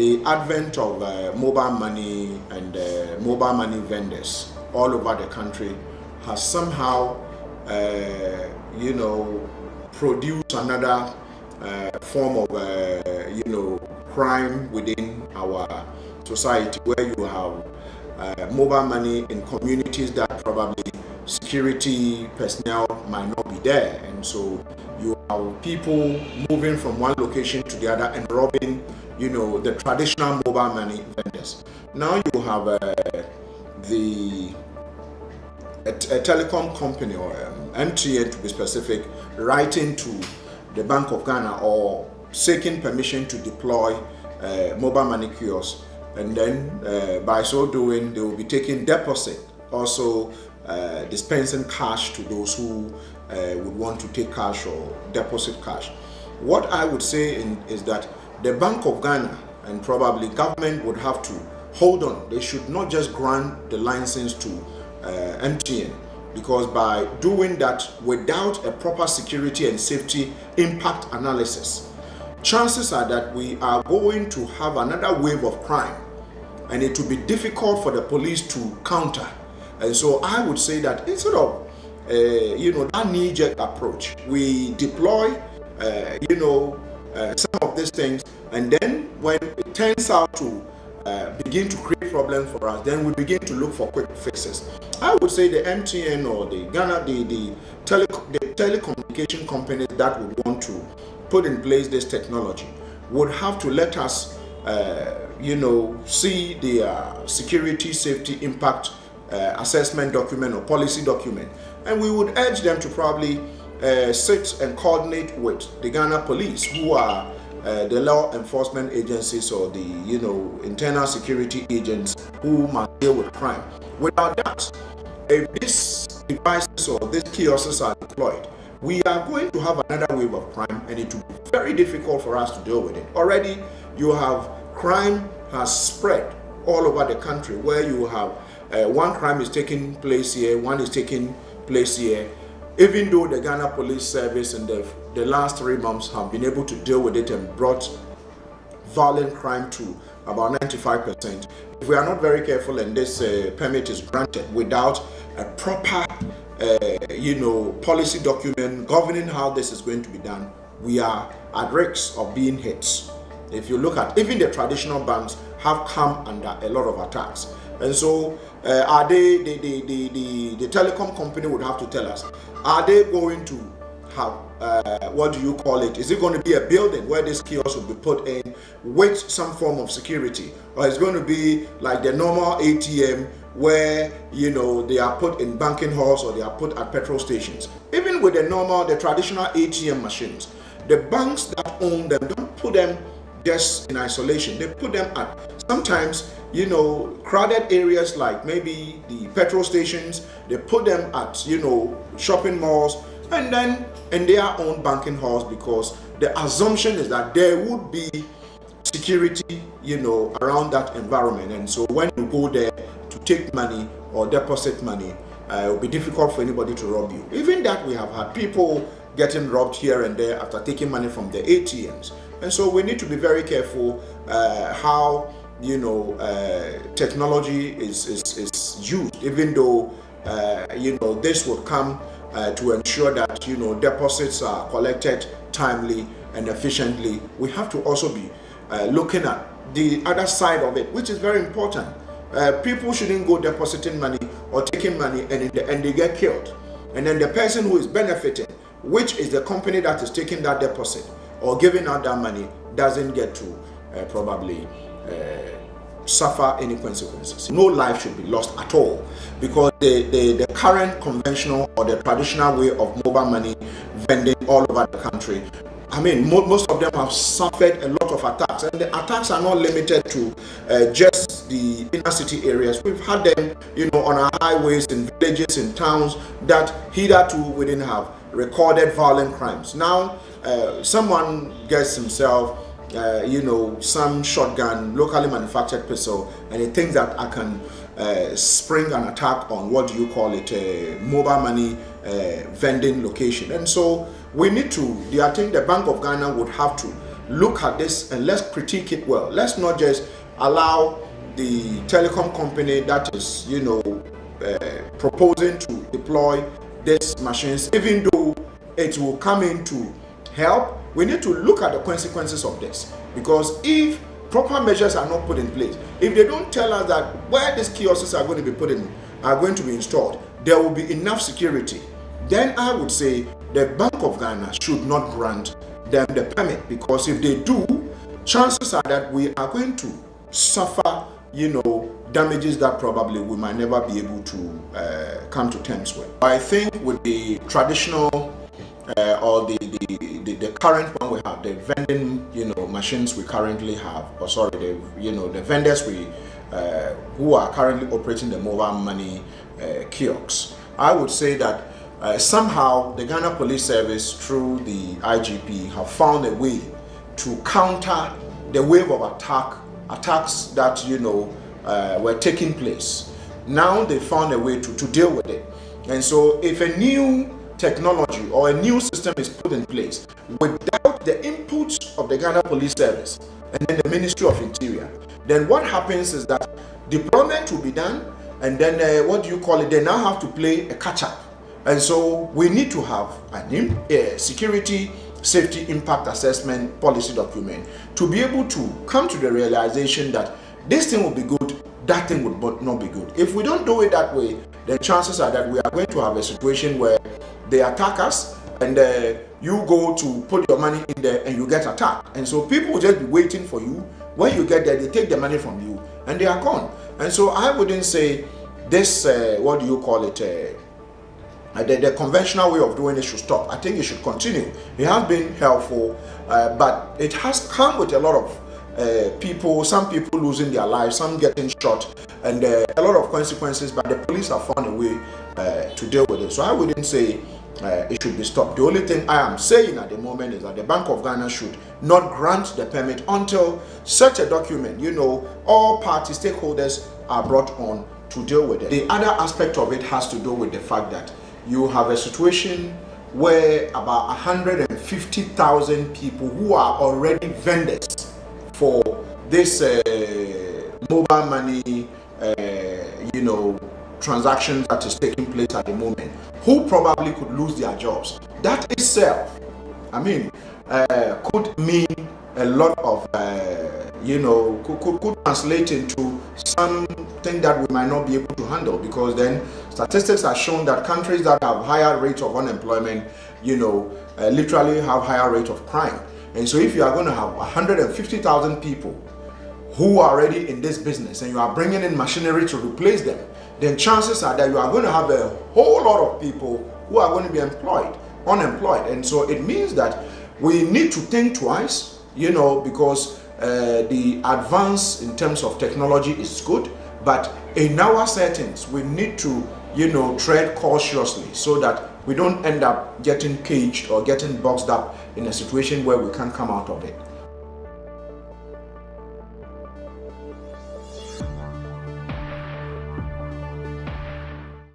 the advent of mobile money and mobile money vendors all over the country has somehow, produced another form of, crime within our society, where you have mobile money in communities that probably security personnel might not be there, and so you have people moving from one location to the other and robbing, the traditional mobile money vendors. Now you have a telecom company, or MTN to be specific, writing to the Bank of Ghana or seeking permission to deploy mobile money kiosks, and then by so doing they will be taking deposit, also dispensing cash to those who would want to take cash or deposit cash. What I would say is that the Bank of Ghana and probably government would have to hold on. They should not just grant the license to MTN, because by doing that without a proper security and safety impact analysis, chances are that we are going to have another wave of crime, and it will be difficult for the police to counter. And so I would say that instead of that knee-jerk approach, we deploy some of these things, and then when it turns out to begin to create problems for us, then we begin to look for quick fixes. I would say the MTN or the Ghana, the telecommunication companies that would want to put in place this technology would have to let us see the security safety impact assessment document or policy document, and we would urge them to probably sit and coordinate with the Ghana police, who are the law enforcement agencies, or the internal security agents who must deal with crime. Without that, if these devices or these kiosks are deployed, we are going to have another wave of crime, and it will be very difficult for us to deal with it. Already you have crime has spread all over the country, where you have one crime is taking place here, one is taking place here. Even though the Ghana Police Service in the last 3 months have been able to deal with it and brought violent crime to about 95%, if we are not very careful and this permit is granted without a proper policy document governing how this is going to be done, we are at risk of being hit. If you look at even the traditional banks have come under a lot of attacks, and so are they the telecom company would have to tell us, are they going to have is it going to be a building where this kiosk will be put in with some form of security, or is it going to be like the normal ATM where they are put in banking halls or they are put at petrol stations? Even with the traditional ATM machines, the banks that own them don't put them just in isolation. They put them at sometimes crowded areas, like maybe the petrol stations. They put them at shopping malls, and then in their own banking halls, because the assumption is that there would be security around that environment. And so when you go there to take money or deposit money, it will be difficult for anybody to rob you. Even that, we have had people getting robbed here and there after taking money from the ATMs. And so we need to be very careful how technology is used, even though this would come to ensure that deposits are collected timely and efficiently. We have to also be looking at the other side of it, which is very important. People shouldn't go depositing money or taking money and in the end they get killed, and then the person who is benefiting, which is the company that is taking that deposit or giving out that money, doesn't get to probably suffer any consequences. No life should be lost at all, because the current conventional or the traditional way of mobile money vending all over the country, most of them have suffered a lot of attacks, and the attacks are not limited to just the inner city areas. We've had them on our highways, in villages, in towns that hitherto we didn't have recorded violent crimes. Now someone gets himself some shotgun, locally manufactured pistol, and he thinks that I can spring an attack on a mobile money vending location. And so we need to, I think the Bank of Ghana would have to look at this and let's critique it well. Let's not just allow the telecom company that is, proposing to deploy these machines, even though it will come in to help. We need to look at the consequences of this, because if proper measures are not put in place, if they don't tell us that where these kiosks are going to be installed, there will be enough security, then I would say the Bank of Ghana should not grant them the permit, because if they do, chances are that we are going to suffer, damages that probably we might never be able to come to terms with. I think with the traditional or the current one we have, the vending machines we currently have, the vendors who are currently operating the mobile money kiosks, I would say that somehow the Ghana Police Service through the IGP have found a way to counter the wave of attacks that were taking place. Now they found a way to deal with it. And so if a new technology or a new system is put in place without the inputs of the Ghana Police Service and then the Ministry of Interior, then what happens is that deployment will be done, and then they now have to play a catch-up. And so we need to have a security safety impact assessment policy document to be able to come to the realization that this thing will be good, that thing would not be good. If we don't do it that way, the chances are that we are going to have a situation where they attack us, and you go to put your money in there and you get attacked. And so people will just be waiting for you. When you get there, they take the money from you and they are gone. And so I wouldn't say this, the conventional way of doing it should stop. I think it should continue. It has been helpful, but it has come with a lot of some people losing their lives, some getting shot, and a lot of consequences, but the police have found a way to deal with it. So I wouldn't say it should be stopped. The only thing I am saying at the moment is that the Bank of Ghana should not grant the permit until such a document, all party stakeholders are brought on to deal with it. The other aspect of it has to do with the fact that you have a situation where about 150,000 people who are already vendors for this mobile money, transactions that is taking place at the moment, who probably could lose their jobs. That itself, could mean a lot of, could translate into something that we might not be able to handle, because then statistics have shown that countries that have higher rates of unemployment, literally have higher rate of crime. And so if you are going to have 150,000 people who are already in this business and you are bringing in machinery to replace them, then chances are that you are going to have a whole lot of people who are going to be unemployed. And so it means that we need to think twice, because the advance in terms of technology is good, but in our settings, we need to, tread cautiously so that we don't end up getting caged or getting boxed up in a situation where we can't come out of it.